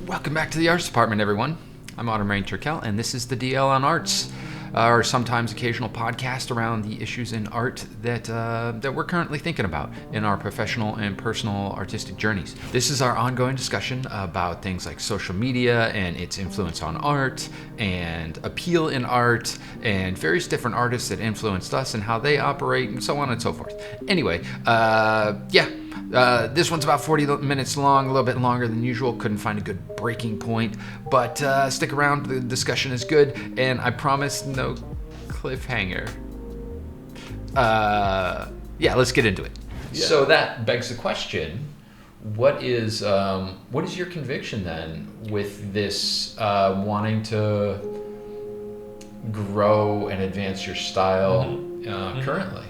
Welcome back to the Arts Department, everyone. I'm Autumn Rain Turkel, and this is the DL on Arts, our sometimes occasional podcast around the issues in art that we're currently thinking about in our professional and personal artistic journeys. This is our ongoing discussion about things like social media and its influence on art and appeal in art and various different artists that influenced us and how they operate and so on and so forth. Anyway, this one's about 40 minutes long, a little bit longer than usual. Couldn't find a good breaking point, but stick around. The discussion is good, and I promise no cliffhanger. Let's get into it. Yeah. So that begs the question: what is your conviction then with this wanting to grow and advance your style currently?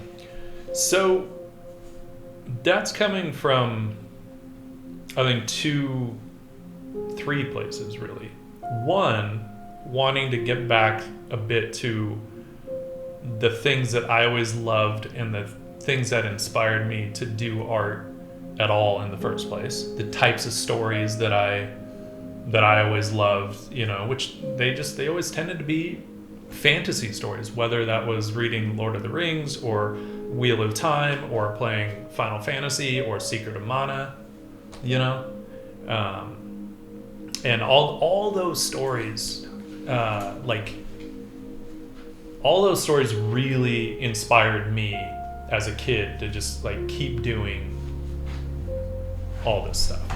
So that's coming from, I think, 3 places really. One, wanting to get back a bit to the things that I always loved and the things that inspired me to do art at all in the first place. The types of stories that I always loved, which they always tended to be fantasy stories, whether that was reading Lord of the Rings or Wheel of Time or playing Final Fantasy or Secret of Mana, and all those stories, all those stories really inspired me as a kid to just keep doing all this stuff,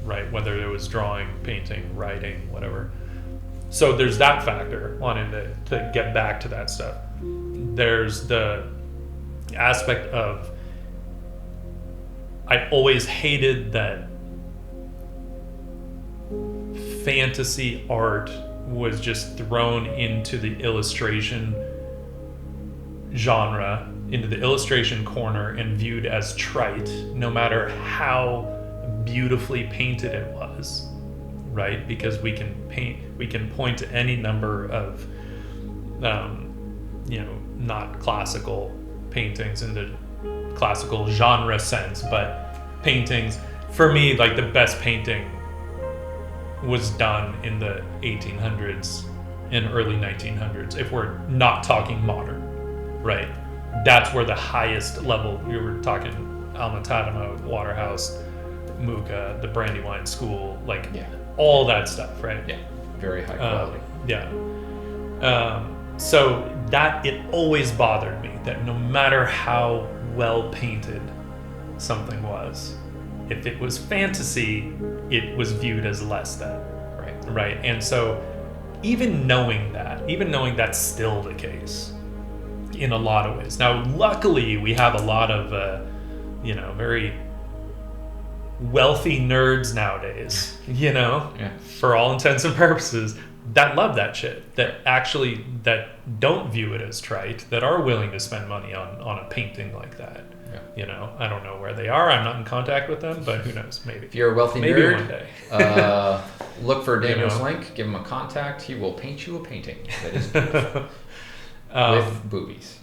right? Whether it was drawing, painting, writing, whatever. So there's that factor, wanting to get back to that stuff. There's the aspect of, I always hated that fantasy art was just thrown into the illustration genre, into the illustration corner, and viewed as trite, no matter how beautifully painted it was, right? Because we can point to any number of, not classical paintings in the classical genre sense, but paintings. For me, the best painting was done in the 1800s and early 1900s, if we're not talking modern, right? That's where the highest level, we were talking Alma-Tadema, Waterhouse, Mucha, the Brandywine School, all that stuff, right? Yeah, very high quality. So that, it always bothered me that no matter how well painted something was, if it was fantasy, it was viewed as less than, right? And so even knowing that's still the case in a lot of ways. Now, luckily, we have a lot of, very wealthy nerds nowadays, for all intents and purposes, that love that shit, that don't view it as trite, that are willing to spend money on a painting like that. Yeah. I don't know where they are. I'm not in contact with them, but who knows? Maybe. If you're a wealthy maybe nerd, one day. Look for Daniel's link, give him a contact. He will paint you a painting that is beautiful. With boobies.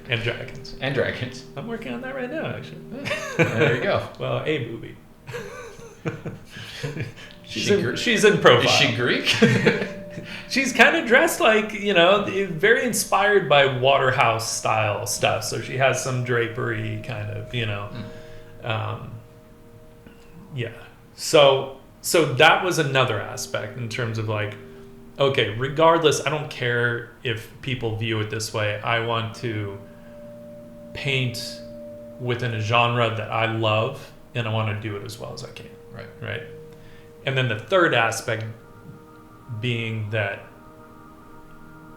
And dragons. And dragons. I'm working on that right now, actually. There you go. Well, a booby. She's in profile. Is she Greek? She's kind of dressed very inspired by Waterhouse style stuff. So she has some drapery kind of, yeah. So that was another aspect in terms of okay, regardless, I don't care if people view it this way. I want to paint within a genre that I love, and I want to do it as well as I can. Right. And then the third aspect being that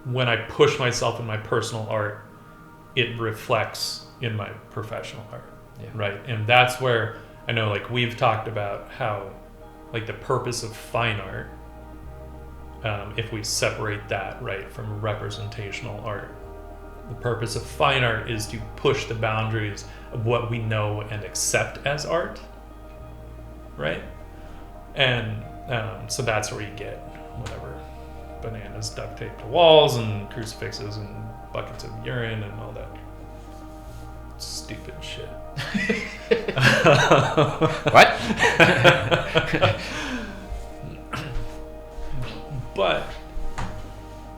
when I push myself in my personal art, it reflects in my professional art. Yeah. Right. And that's where I know, we've talked about how, the purpose of fine art, if we separate that, right, from representational art, the purpose of fine art is to push the boundaries of what we know and accept as art, right? And so that's where you get whatever bananas duct taped to walls and crucifixes and buckets of urine and all that stupid shit. What?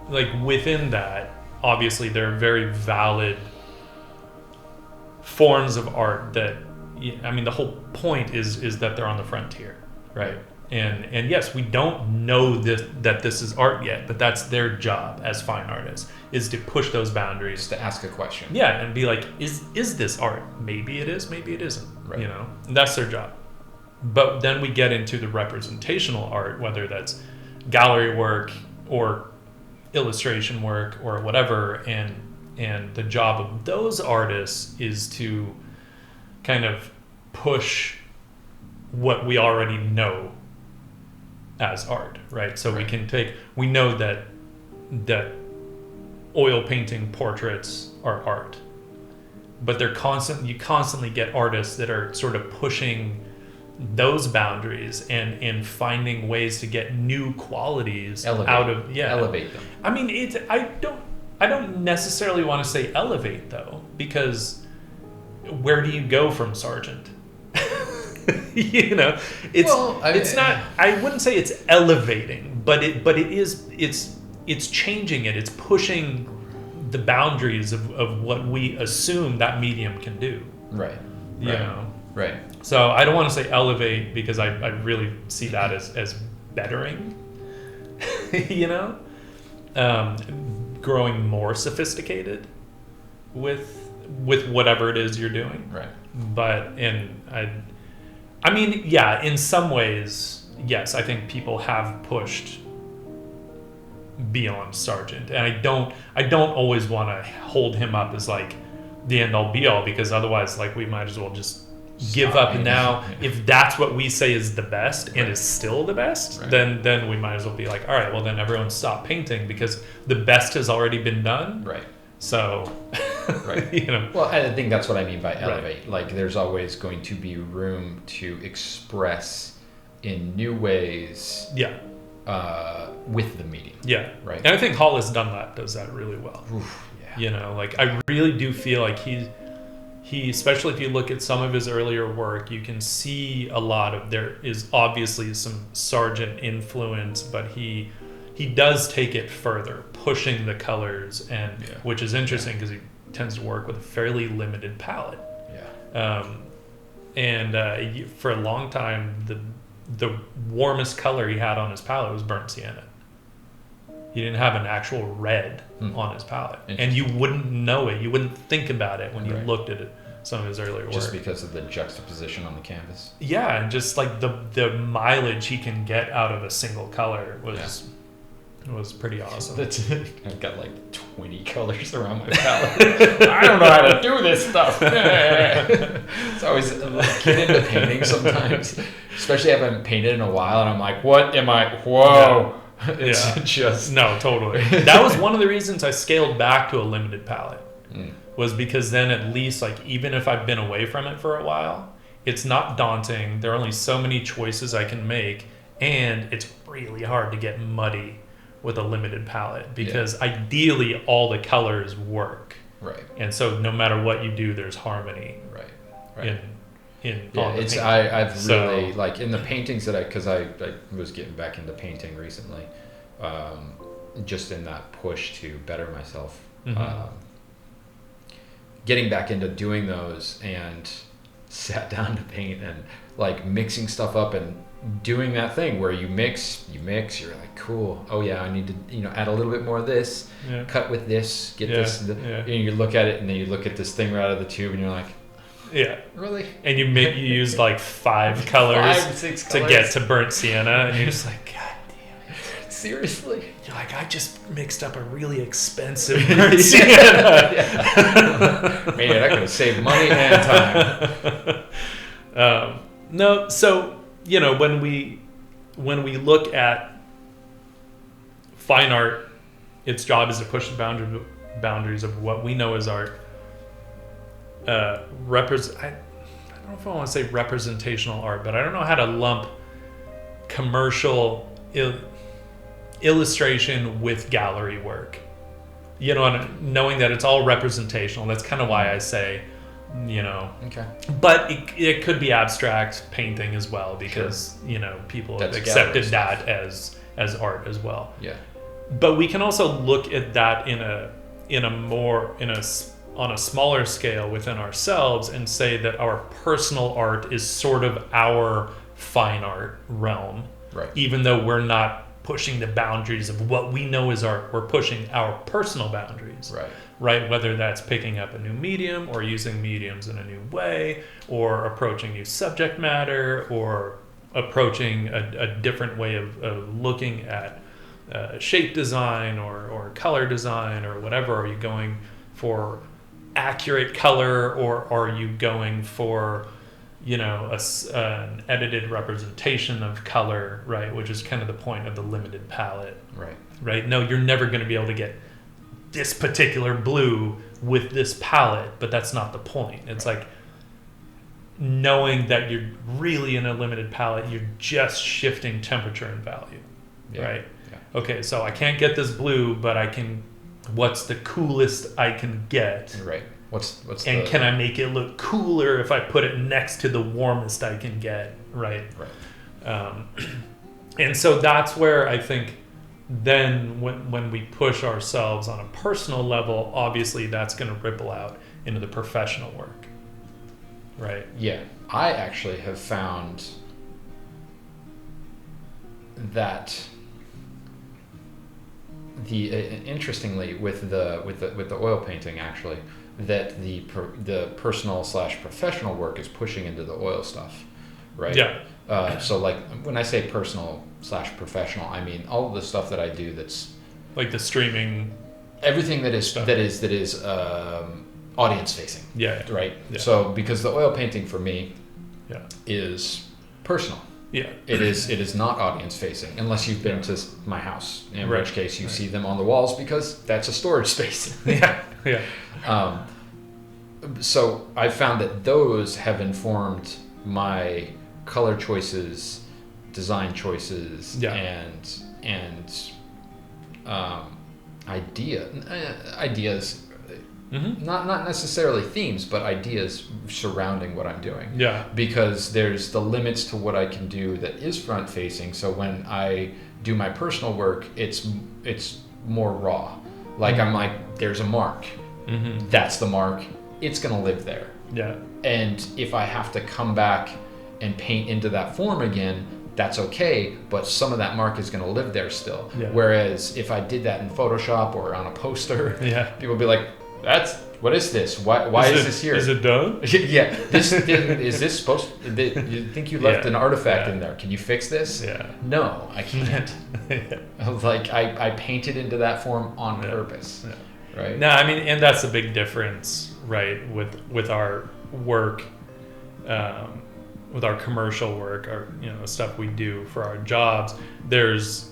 like within that, obviously there are very valid forms of art that, I mean, the whole point is that they're on the frontier, right? And yes, we don't know that this is art yet, but that's their job as fine artists, is to push those boundaries. Just to ask a question. Yeah, and be like, is this art? Maybe it is, maybe it isn't. Right. You know, and that's their job. But then we get into the representational art, whether that's gallery work or illustration work or whatever, and the job of those artists is to kind of push what we already know as art, right? So we know that oil painting portraits are art, but you constantly get artists that are sort of pushing those boundaries and finding ways to get new qualities elevate them. I mean, I don't necessarily want to say elevate though, because where do you go from sergeant? You know, it's not. I wouldn't say it's elevating, but it is. It's changing it. It's pushing the boundaries of what we assume that medium can do. Right. You know. Right. So I don't want to say elevate, because I really see that as bettering. You know, growing more sophisticated with whatever it is you're doing. Right. But I mean, yeah, in some ways, yes, I think people have pushed beyond Sargent, and I don't always want to hold him up as like the end all be all, because otherwise, like, we might as well just give up now. If that's what we say is the best and is still the best, then we might as well be like, all right, well then everyone stop painting, because the best has already been done. Right. So, you know. Well, I think that's what I mean by elevate. Right. Like, there's always going to be room to express in new ways. Yeah. With the medium. Yeah. Right. And I think Hollis Dunlap does that really well. Oof, yeah. You know, like, I really do feel like he, especially if you look at some of his earlier work, you can see a lot of, there is obviously some Sargent influence, but he does take it further, pushing the colors, and which is interesting because he tends to work with a fairly limited palette. Yeah. And for a long time, the warmest color he had on his palette was burnt sienna. He didn't have an actual red on his palette, and you wouldn't know it. You wouldn't think about it when you looked at some of his earlier work. Just because of the juxtaposition on the canvas. Yeah, and just like the mileage he can get out of a single color was pretty awesome. I've got like 20 colors around my palette. I don't know how to do this stuff. It's always get into painting sometimes, especially if I haven't painted in a while, and I'm like, what am I? Whoa. Yeah. It's just no, totally. That was one of the reasons I scaled back to a limited palette. Was because then at least, like, even if I've been away from it for a while, it's not daunting. There are only so many choices I can make, and it's really hard to get muddy with a limited palette, because ideally all the colors work. Right. And so no matter what you do, there's harmony. Right. I've really, like, in the paintings that because I was getting back into painting recently, just in that push to better myself, getting back into doing those, and sat down to paint and like mixing stuff up and doing that thing where you mix, you're like, cool, oh yeah, I need to, add a little bit more of this, cut with this, get this, and you look at it, and then you look at this thing right out of the tube, and you're like, really? And you use like 5 colors, 6 to get to burnt sienna, and you're just like, god damn it, seriously? You're like, I just mixed up a really expensive burnt sienna. Man, I could have saved money and time. No, so when we look at fine art, its job is to push the boundaries of what we know as art. I don't know if I want to say representational art, but I don't know how to lump commercial illustration with gallery work. And knowing that it's all representational, that's kind of why I say, Okay. But it could be abstract painting as well, because people have accepted that as art as well. Yeah. but we can also look at that on a smaller scale within ourselves and say that our personal art is sort of our fine art realm. Right. Even though we're not pushing the boundaries of what we know is art, we're pushing our personal boundaries. Right. Right? Whether that's picking up a new medium or using mediums in a new way or approaching new subject matter or approaching a different way of looking at shape design or color design or whatever. Are you going for accurate color or are you going for an edited representation of color, right? Which is kind of the point of the limited palette. Right? No, you're never going to be able to get this particular blue with this palette, but that's not the point. It's like knowing that you're really in a limited palette, you're just shifting temperature and value, right? Yeah. Okay, so I can't get this blue, but what's the coolest I can get? Right. Can I make it look cooler if I put it next to the warmest I can get, right? And so that's where I think then when we push ourselves on a personal level, obviously that's going to ripple out into the professional work, right? Yeah, I actually have found that interestingly with the oil painting actually, that the personal / professional work is pushing into the oil stuff, right? Yeah. So like when I say personal / professional, I mean all of the stuff that I do that's like the streaming, everything that is stuff. that is audience facing. Yeah. Right. Yeah. So because the oil painting for me, yeah, is personal. Yeah. It is not audience facing unless you've been to my house, in Right. which case you see them on the walls because that's a storage space. Yeah. Yeah. So I found that those have informed my color choices, design choices, Yeah. and ideas. Mm-hmm. Not necessarily themes, but ideas surrounding what I'm doing. Yeah. Because there's the limits to what I can do that is front facing. So when I do my personal work, it's more raw. Like I'm like, there's a mark. Mm-hmm. That's the mark. It's gonna live there. Yeah. And if I have to come back and paint into that form again, that's okay, but some of that mark is going to live there still. Yeah. Whereas if I did that in Photoshop or on a poster, Yeah. people would be like, what is this? Why is this here? Is it done? Yeah. Is this supposed you think you left Yeah. an artifact Yeah. in there? Can you fix this? Yeah. No, I can't. Yeah. I was like, I painted into that form on Yeah. purpose. Yeah. Right? No, I mean, and that's a big difference, right, with our work, with our commercial work, our stuff we do for our jobs. There's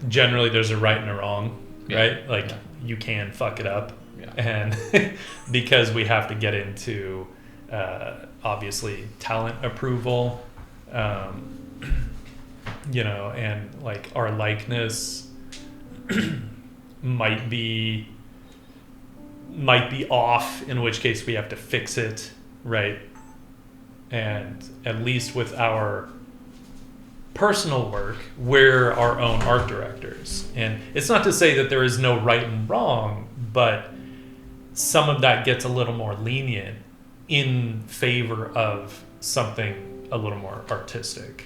a right and a wrong, right? Like you can fuck it up, and because we have to get into obviously talent approval, and like our likeness might be off, in which case we have to fix it, right? And at least with our personal work, we're our own art directors. And it's not to say that there is no right and wrong, but some of that gets a little more lenient in favor of something a little more artistic.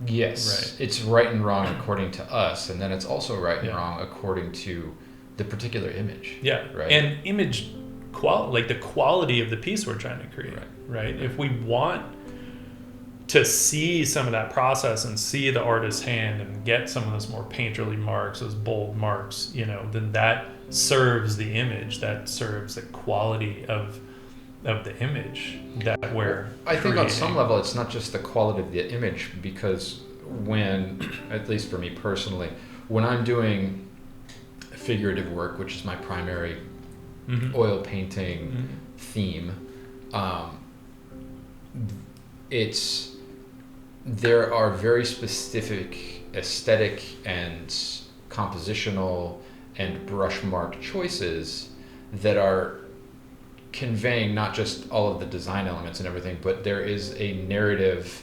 Yes. Right. It's right and wrong according to us, and then it's also right and Yeah. wrong according to the particular image. Yeah. Right. And image like the quality of the piece we're trying to create, right? If we want to see some of that process and see the artist's hand and get some of those more painterly marks, those bold marks, then that serves the image, that serves the quality of the image that we're I think on some creating. level it's not just the quality of the image, because when, at least for me personally, when I'm doing figurative work, which is my primary Mm-hmm. oil painting Mm-hmm. theme, there are very specific aesthetic and compositional and brush mark choices that are conveying not just all of the design elements and everything, but there is a narrative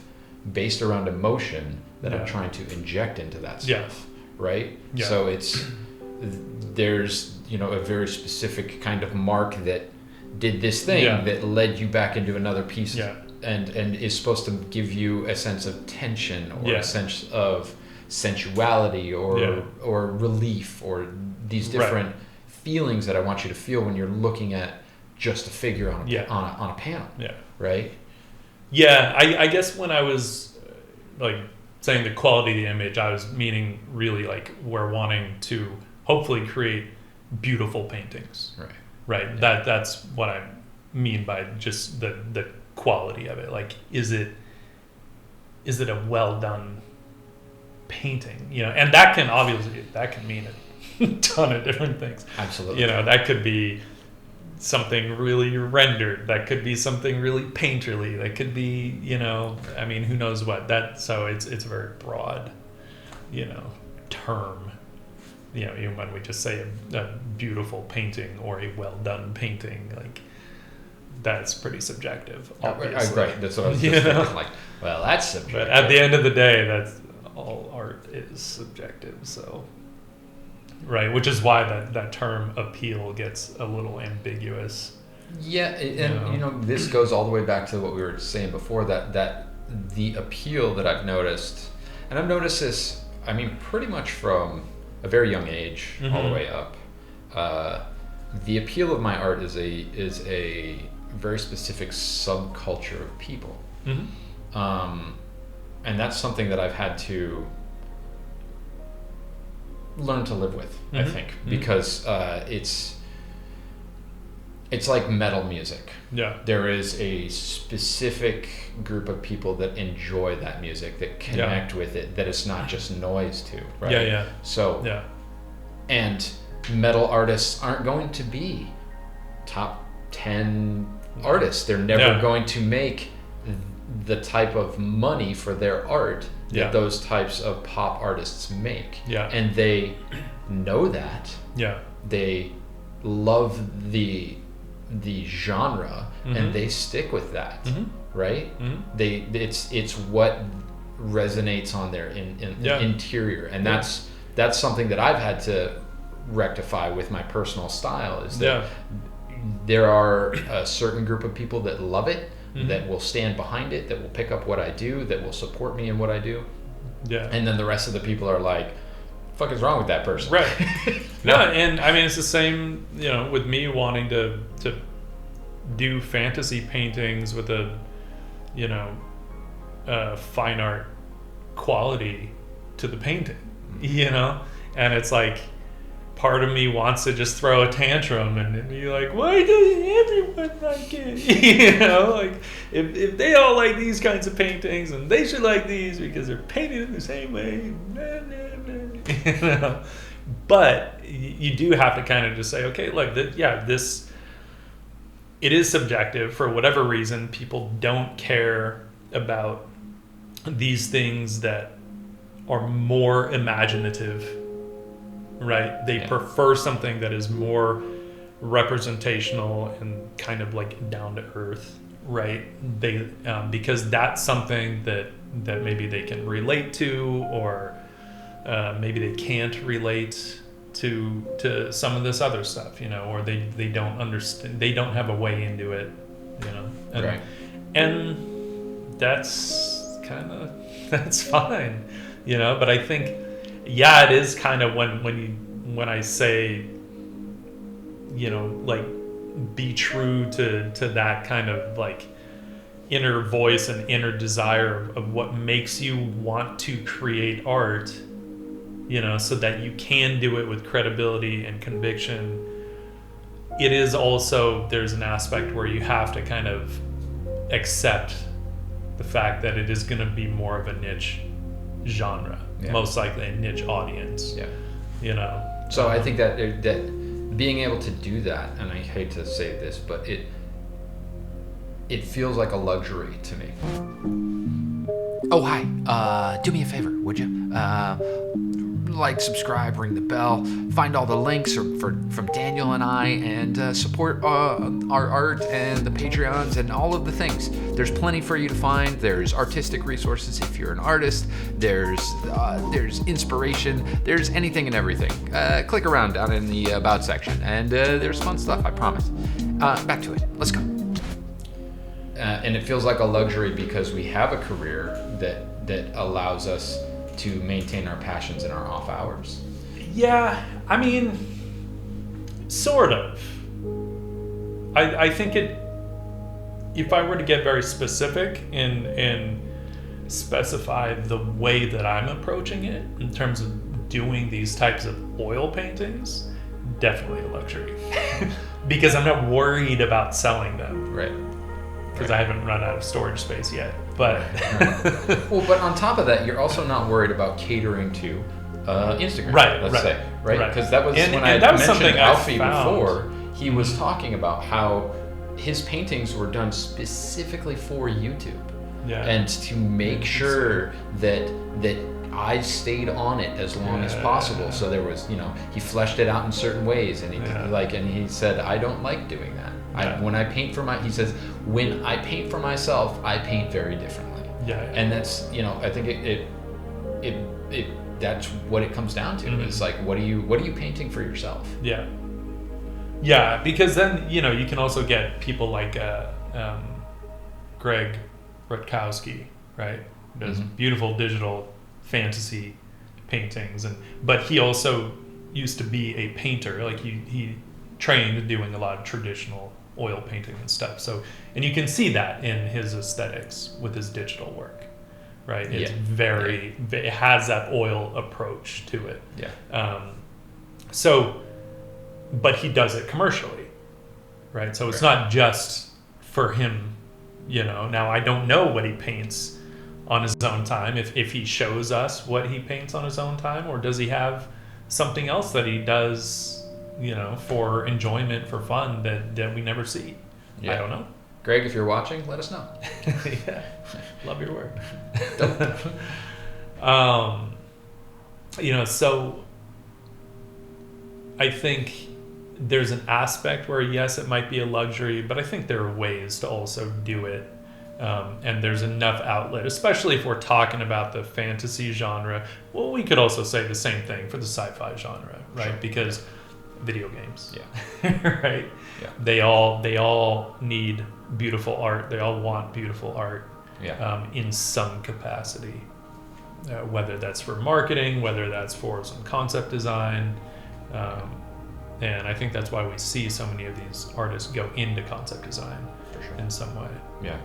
based around emotion that I'm Yeah. trying to inject into that Yeah. stuff, right? Yeah. So there's a very specific kind of mark that did this thing that led you back into another piece, and is supposed to give you a sense of tension or a sense of sensuality or relief or these different feelings that I want you to feel when you're looking at just a figure on a panel. Yeah. Right? Yeah, I guess when I was like saying the quality of the image, I was meaning really like we're wanting to hopefully create beautiful paintings. Right. Yeah. That's what I mean by just the quality of it. Like, is it a well done painting? And that can mean a ton of different things. Absolutely. That could be something really rendered. That could be something really painterly. That could be, I mean, who knows what. So it's a very broad, term. Even when we just say a beautiful painting or a well done painting, like that's pretty subjective. Obviously. Right. That's what I was just thinking. Like, well, that's subjective. But at the end of the day, that's all art is subjective. So. Right, which is why that term appeal gets a little ambiguous. Yeah, and this goes all the way back to what we were saying before, that the appeal that I've noticed, and I've noticed this, I mean, pretty much from a very young age all the way up. The appeal of my art is a very specific subculture of people, and that's something that I've had to learn to live with, I think, because it's like metal music. Yeah. There is a specific group of people that enjoy that music, that connect with it, that it's not just noise to, right? Yeah. So, and metal artists aren't going to be top 10 artists. They're never going to make the type of money for their art that those types of pop artists make. Yeah. And they know that. Yeah. They love the genre and they stick with that. Right? It's what resonates on their interior. And that's something that I've had to rectify with my personal style, is that there are a certain group of people that love it, that will stand behind it, that will pick up what I do, that will support me in what I do. Yeah. And then the rest of the people are like, fuck is wrong with that person? Right. No, and I mean, it's the same, with me wanting to do fantasy paintings with a fine art quality to the painting, and it's like, part of me wants to just throw a tantrum and be like, why doesn't everyone like it? Like, if they all like these kinds of paintings, and they should like these because they're painted in the same way. But you do have to kind of just say, okay, look, this, it is subjective. For whatever reason, people don't care about these things that are more imaginative. Right, they prefer something that is more representational and kind of like down to earth. Right, they because that's something that maybe they can relate to, or maybe they can't relate to some of this other stuff, or they don't understand, they don't have a way into it, and, and that's fine, but I think. Yeah, it is kind of when I say, like, be true to that kind of like inner voice and inner desire of what makes you want to create art, so that you can do it with credibility and conviction. It is also, there's an aspect where you have to kind of accept the fact that it is going to be more of a niche genre. Most likely a niche audience. So I think that being able to do that, and I hate to say this, but it feels like a luxury to me. Oh, hi. Do me a favor, would you? like, subscribe, ring the bell, find all the links from Daniel and I, and support our art and the Patreons and all of the things. There's plenty for you to find. There's artistic resources if you're an artist. There's inspiration. There's anything and everything. Click around down in the About section, and there's fun stuff, I promise. Back to it. Let's go. And it feels like a luxury because we have a career that allows us to maintain our passions in our off hours. Yeah, I mean, sort of. I think if I were to get very specific and specify the way that I'm approaching it in terms of doing these types of oil paintings, definitely a luxury. Because I'm not worried about selling them. Right. Because I haven't run out of storage space yet. But well, but on top of that, you're also not worried about catering to Instagram. Right. Let's say. Because that was and when I that was mentioned Alfie found. before. He was talking about how his paintings were done specifically for YouTube. Yeah. And to make sure that I stayed on it as long as possible. So there was, he fleshed it out in certain ways, and he said, I don't like doing that. When I paint he says, when I paint for myself, I paint very differently. Yeah. And that's, I think it that's what it comes down to. Mm-hmm. It's like, what are you painting for yourself? Yeah. Yeah, because then, you can also get people like Greg Rutkowski, right? Does beautiful digital fantasy paintings, but he also used to be a painter. Like he trained doing a lot of traditional oil painting and stuff. So, and you can see that in his aesthetics with his digital work, right? It's it has that oil approach to it. Yeah. But he does it commercially, right? So it's not just for him, Now I don't know what he paints on his own time, if he shows us what he paints on his own time, or does he have something else that he does, for enjoyment, for fun, that we never see. I don't know. Greg, if you're watching, let us know. Yeah, love your work. So I think there's an aspect where, yes, it might be a luxury, but I think there are ways to also do it. And there's enough outlet, especially if we're talking about the fantasy genre. Well, we could also say the same thing for the sci-fi genre, right? Sure. Because video games, right? Yeah. They all need beautiful art. They all want beautiful art, in some capacity, whether that's for marketing, whether that's for some concept design. And I think that's why we see so many of these artists go into concept design in some way. Yeah.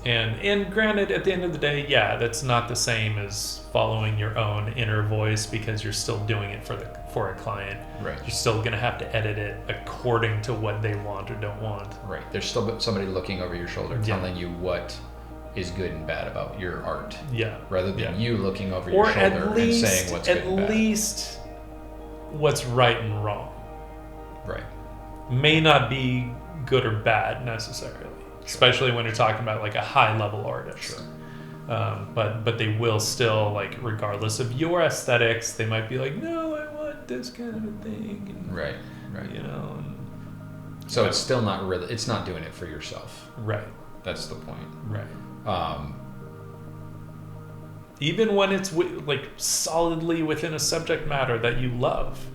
And granted, at the end of the day, that's not the same as following your own inner voice, because you're still doing it for a client. Right. You're still going to have to edit it according to what they want or don't want. Right. There's still somebody looking over your shoulder telling you what is good and bad about your art. Yeah. Rather than you looking over your shoulder and saying what's good and bad. At least what's right and wrong. Right. May not be good or bad necessarily. Especially when you're talking about like a high level artist. Sure. But they will still, like, regardless of your aesthetics, they might be like, no, I want this kind of a thing. And, right. So it's still not really, it's not doing it for yourself. Right. That's the point. Right. Even when it's solidly within a subject matter that you love,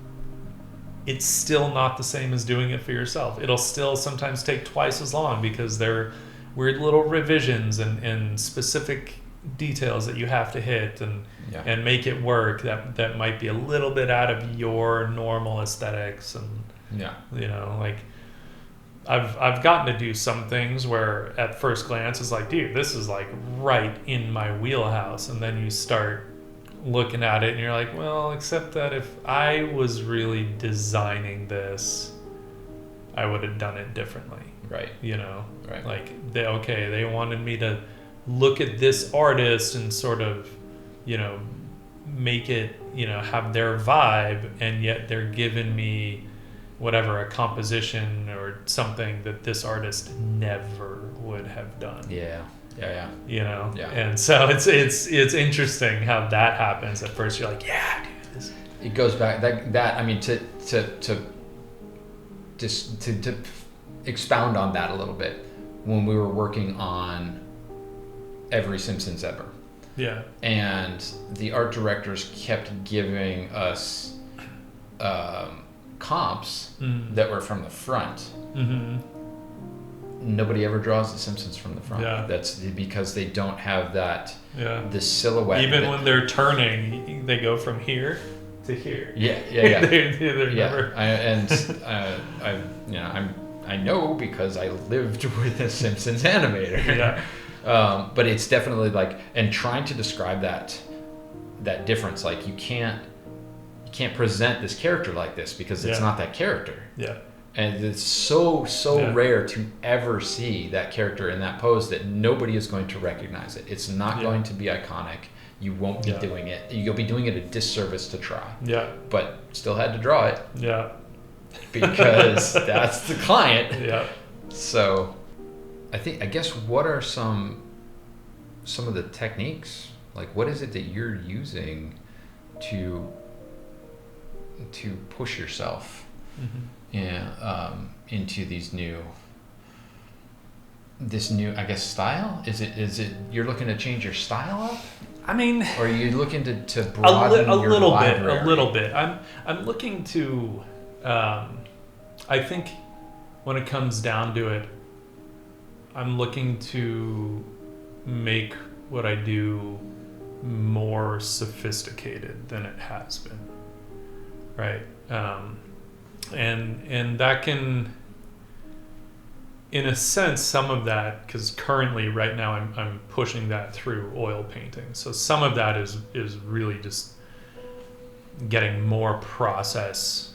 it's still not the same as doing it for yourself. It'll still sometimes take twice as long because there are weird little revisions and specific details that you have to hit and make it work that might be a little bit out of your normal aesthetics. And I've gotten to do some things where at first glance it's like, dude, this is like right in my wheelhouse, and then you start looking at it and you're like, well, except that if I was really designing this, I would have done it differently. Right. Right. Like they wanted me to look at this artist and sort of, make it, have their vibe, and yet they're giving me whatever, a composition or something that this artist never would have done. Yeah. Yeah. You know? Yeah. And so it's interesting how that happens. At first you're like, yeah, dude, this. It goes back that I mean to expound on that a little bit. When we were working on every Simpsons ever. Yeah. And the art directors kept giving us comps that were from the front. Mm-hmm. Nobody ever draws the Simpsons from the front. Yeah. That's because they don't have that. Yeah. The silhouette. Even when they're turning, they go from here to here. Yeah. they're Yeah. never. I know because I lived with a Simpsons animator. Yeah. But it's definitely like, and trying to describe that difference, like you can't present this character like this because it's not that character. Yeah. And it's so rare to ever see that character in that pose that nobody is going to recognize it. It's not going to be iconic. You won't be doing it. You'll be doing it a disservice to try. Yeah. But still had to draw it. Yeah. Because that's the client. Yeah. So I guess what are some of the techniques? Like what is it that you're using to push yourself into this new I guess style? Is it you're looking to change your style up? I mean, or are you looking to broaden your library? A little bit. I'm looking to I think when it comes down to it, I'm looking to make what I do more sophisticated than it has been, right? And that can, in a sense, some of that, because currently right now I'm pushing that through oil painting. So some of that is really just getting more process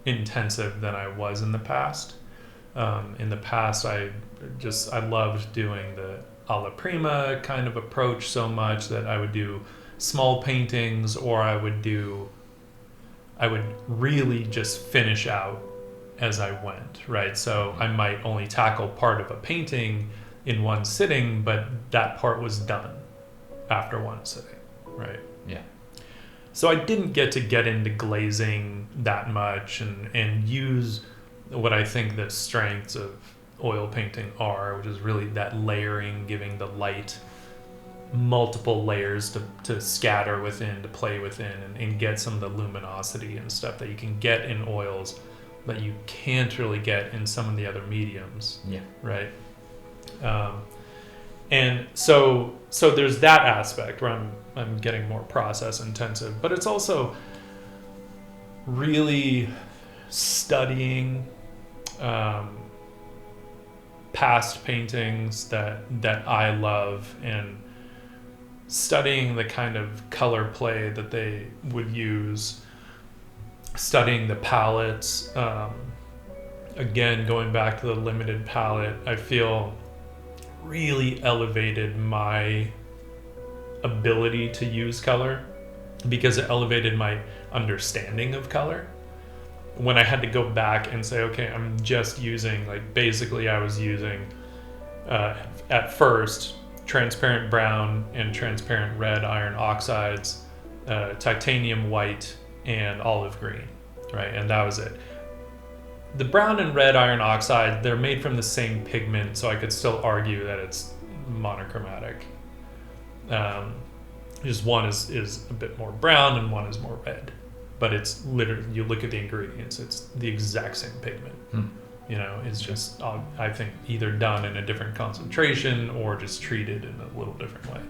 intensive than I was in the past. In the past, I loved doing the alla prima kind of approach so much that I would do small paintings, or I would really just finish out as I went, right? So I might only tackle part of a painting in one sitting, but that part was done after one sitting, right? Yeah. So I didn't get into glazing that much and use what I think the strengths of oil painting are, which is really that layering, giving the light multiple layers to scatter within, to play within, and get some of the luminosity and stuff that you can get in oils that you can't really get in some of the other mediums. Yeah. Right. And so there's that aspect where I'm getting more process intensive, but it's also really studying past paintings that I love, and studying the kind of color play that they would use, studying the palettes. Again, going back to the limited palette, I feel really elevated my ability to use color because it elevated my understanding of color. When I had to go back and say, okay, I'm just using, like, basically I was using at first transparent brown and transparent red iron oxides, titanium white, and olive green, right? And that was it. The brown and red iron oxide, they're made from the same pigment, so I could still argue that it's monochromatic. Just one is a bit more brown and one is more red. But it's literally, you look at the ingredients, it's the exact same pigment. You know, it's just, I think, either done in a different concentration or just treated in a little different way.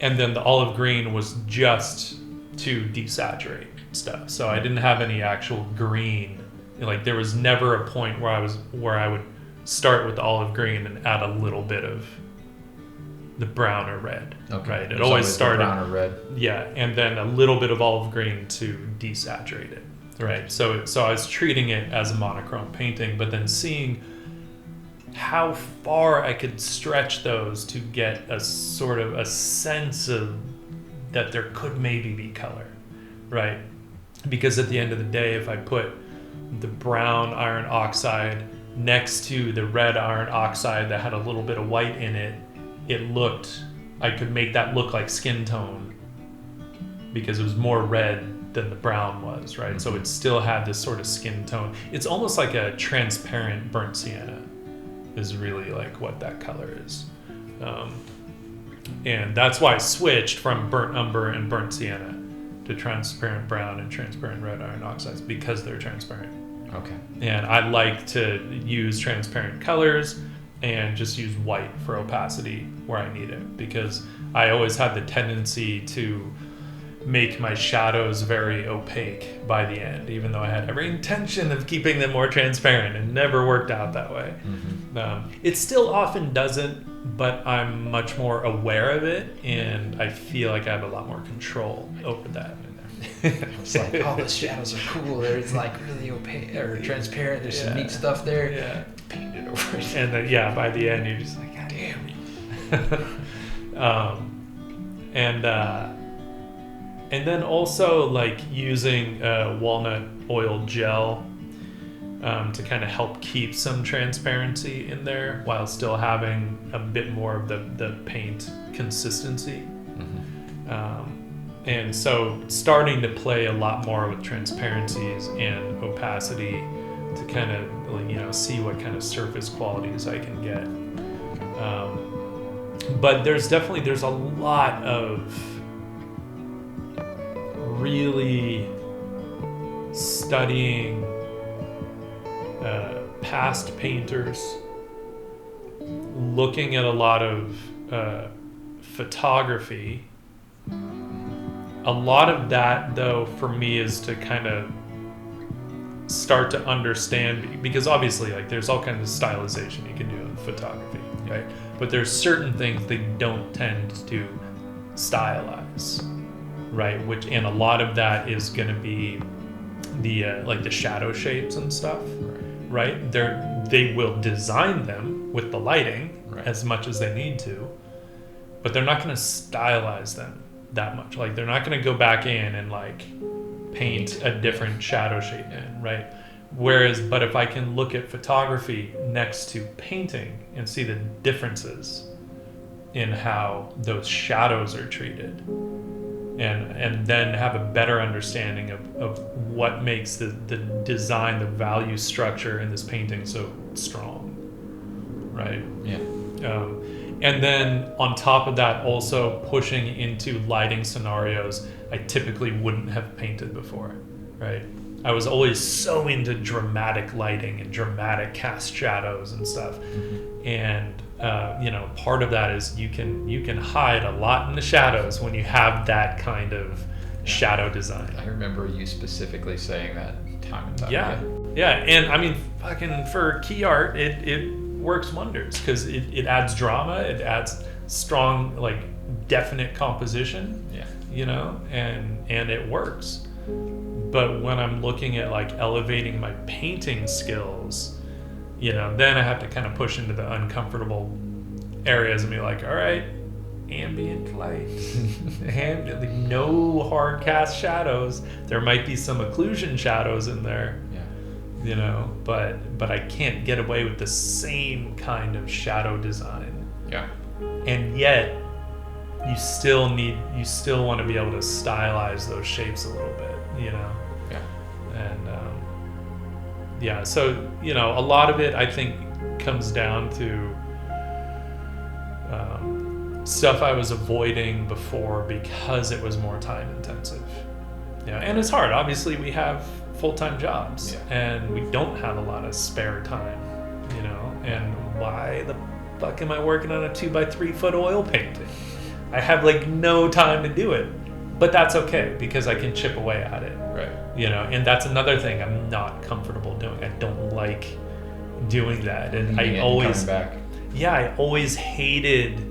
And then the olive green was just to desaturate stuff. So I didn't have any actual green. Like, there was never a point where I would start with the olive green and add a little bit of the brown or red. Okay. Right. It always started brown or red. Yeah, and then a little bit of olive green to desaturate it. Right. So I was treating it as a monochrome painting, but then seeing how far I could stretch those to get a sort of a sense of that there could maybe be color. Right. Because at the end of the day, if I put the brown iron oxide next to the red iron oxide that had a little bit of white in it, I could make that look like skin tone because it was more red than the brown was, right? So it still had this sort of skin tone. It's almost like a transparent burnt sienna is really like what that color is. And that's why I switched from burnt umber and burnt sienna to transparent brown and transparent red iron oxides, because they're transparent. Okay. And I like to use transparent colors and just use white for opacity where I need it, because I always had the tendency to make my shadows very opaque by the end, even though I had every intention of keeping them more transparent. It never worked out that way. It still often doesn't, but I'm much more aware of it, and I feel like I have a lot more control over that. It's like, oh, the shadows are cool. It's like really opaque or transparent. There's some neat stuff there. Yeah. Paint it over. And then, by the end, you're just like, God damn. And then also like using walnut oil gel to kind of help keep some transparency in there while still having a bit more of the paint consistency. And so starting to play a lot more with transparencies and opacity to kind of, see what kind of surface qualities I can get. But there's a lot of really studying past painters, looking at a lot of photography. A lot of that, though, for me is to kind of start to understand, because obviously, like, there's all kinds of stylization you can do in photography, right? But there's certain things they don't tend to stylize, right? And a lot of that is going to be the like the shadow shapes and stuff, right? They will design them with the lighting as much as they need to, but they're not going to stylize them that much. Like, they're not going to go back in and like paint a different shadow shape in, right? But if I can look at photography next to painting and see the differences in how those shadows are treated, and then have a better understanding of what makes the design, the value structure in this painting so strong, right? Yeah. And then on top of that, also pushing into lighting scenarios I typically wouldn't have painted before, right? I was always so into dramatic lighting and dramatic cast shadows and stuff. And part of that is you can hide a lot in the shadows when you have that kind of shadow design. I remember you specifically saying that time and time again. Yeah, and I mean, fucking for key art, it works wonders because it adds drama, it adds strong, like, definite composition. Yeah. And it works. But when I'm looking at like elevating my painting skills, then I have to kind of push into the uncomfortable areas and be like, all right, ambient light, and no hard cast shadows. There might be some occlusion shadows in there, but I can't get away with the same kind of shadow design. Yeah. And yet you still want to be able to stylize those shapes a little bit, Yeah. And so a lot of it I think comes down to stuff I was avoiding before because it was more time intensive. And it's hard. Obviously, we have full-time jobs, and we don't have a lot of spare time, and why the fuck am I working on a 2x3 foot oil painting? I have like no time to do it, but that's okay because I can chip away at it. Right. And that's another thing I'm not comfortable doing. I don't like doing that. And I always hated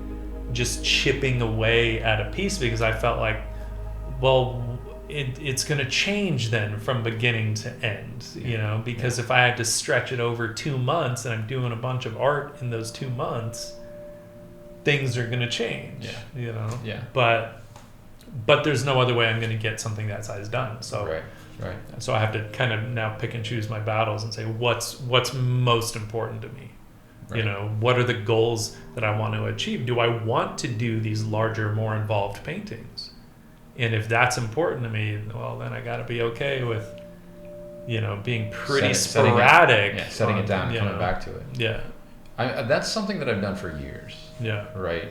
just chipping away at a piece because I felt like, well, it's going to change then from beginning to end, because if I had to stretch it over 2 months and I'm doing a bunch of art in those 2 months, things are going to change, Yeah. But there's no other way I'm going to get something that size done. So Right. So I have to kind of now pick and choose my battles and say what's most important to me. Right. You know, what are the goals that I want to achieve? Do I want to do these larger, more involved paintings? And if that's important to me, well, then I got to be okay with, you know, being pretty sporadic. Setting it down and coming back to it. Yeah. That's something that I've done for years. Yeah. Right.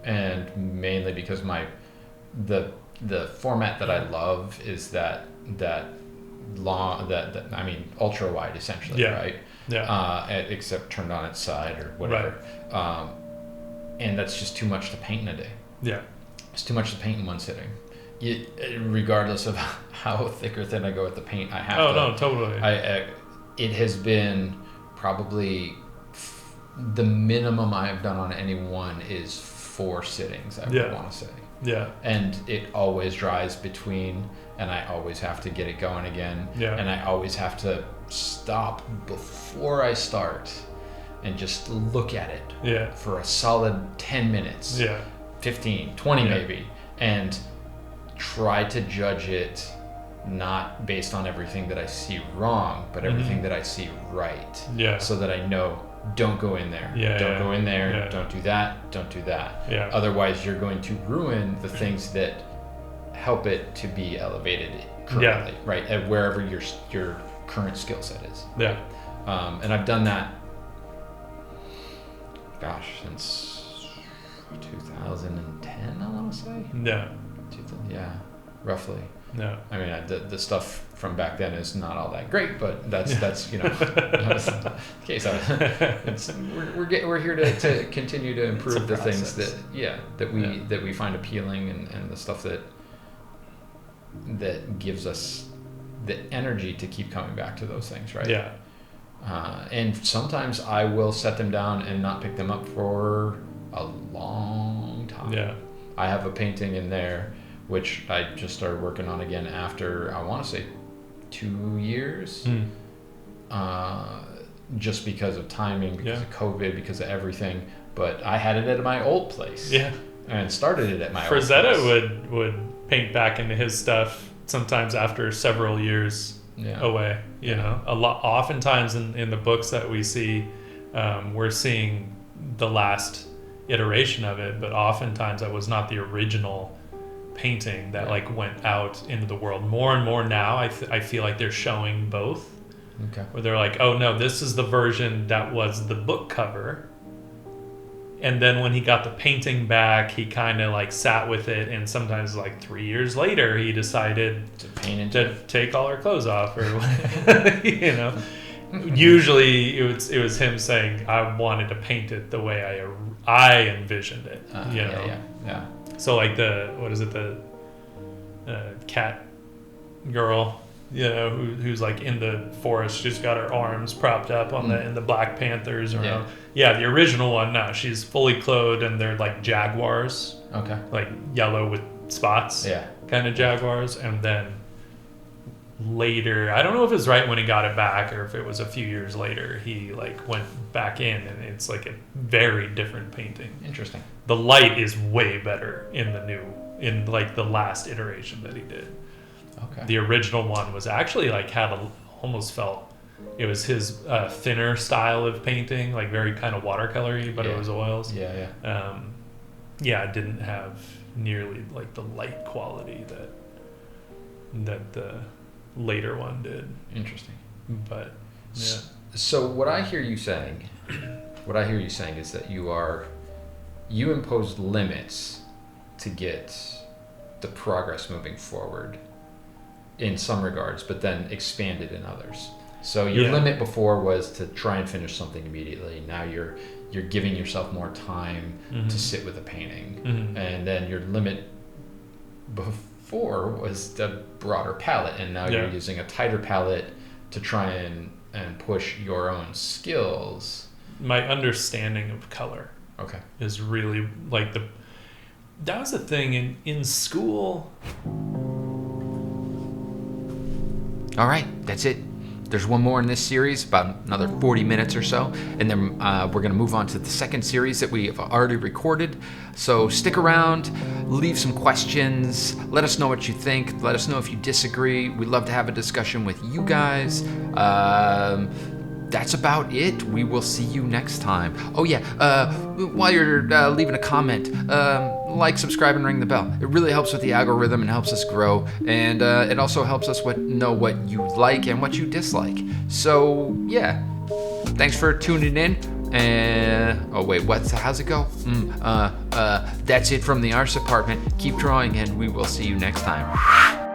And mainly because the format that I love is that long, I mean, ultra wide essentially. Yeah. Right. Yeah. Except turned on its side or whatever. Right. And that's just too much to paint in a day. Yeah. It's too much to paint in one sitting. Regardless of how thick or thin I go with the paint, I have to. Oh, no, totally. It has been probably the minimum I've done on any one is 4 sittings, I would want to say. Yeah. And it always dries between, and I always have to get it going again. Yeah. And I always have to stop before I start and just look at it for a solid 10 minutes. Yeah. 15, 20 maybe, and try to judge it not based on everything that I see wrong, but everything that I see right. Yeah. So that I know, don't go in there. Don't go in there. Don't do that. Don't do that. Yeah. Otherwise, you're going to ruin the things that help it to be elevated correctly, right? At wherever your current skill set is. Yeah. And I've done that, since 2010, I want to say. Yeah. Yeah, roughly. Yeah. I mean, the stuff from back then is not all that great, but that's you know, that's the case. We're here to continue to improve the things that we find appealing and the stuff that gives us the energy to keep coming back to those things, right? Yeah. And sometimes I will set them down and not pick them up for a long time. Yeah. I have a painting in there which I just started working on again after, I want to say 2 years. Just because of timing, because of COVID, because of everything. But I had it at my old place. Yeah. And started it at my old place. Frazetta would paint back into his stuff sometimes after several years away. You know, oftentimes in the books that we see, we're seeing the last iteration of it, but oftentimes that was not the original painting that like went out into the world. More and more now, I feel like they're showing both. Okay. Where they're like, oh no, this is the version that was the book cover. And then when he got the painting back, he kind of like sat with it, and sometimes like 3 years later, he decided to take all her clothes off, or you know. Usually, it was him saying, "I wanted to paint it the way I envisioned it." You know. Yeah. So like the cat girl, you know, who's like in the forest, she's got her arms propped up on in the Black Panthers around. Yeah, the original one, no, she's fully clothed, and they're like jaguars. Okay. Like yellow with spots. Yeah. Kind of jaguars, and then later, I don't know if it's right when he got it back or if it was a few years later, he like went back in, and it's like a very different painting. Interesting. The light is way better in like the last iteration that he did. Okay. The original one was actually like almost felt it was his thinner style of painting, like very kind of watercolory, but it was oils. Yeah. It didn't have nearly like the light quality that the later one did. Interesting. But yeah. So what I hear you saying is that you impose limits to get the progress moving forward in some regards, but then expanded in others. So your limit before was to try and finish something immediately. Now you're giving yourself more time to sit with a painting. And then your limit before was the broader palette, and now you're using a tighter palette to try and push your own skills. My understanding of color is really like that was the thing in school. All right, that's it. There's one more in this series, about another 40 minutes or so, and then we're going to move on to the second series that we have already recorded. So stick around, leave some questions, let us know what you think, let us know if you disagree. We'd love to have a discussion with you guys. That's about it. We will see you next time. Oh yeah, while you're leaving a comment, like, subscribe, and ring the bell. It really helps with the algorithm and helps us grow, and it also helps us know what you like and what you dislike. So yeah, thanks for tuning in. And oh wait, how's it go? That's it from the arts department. Keep drawing, and we will see you next time.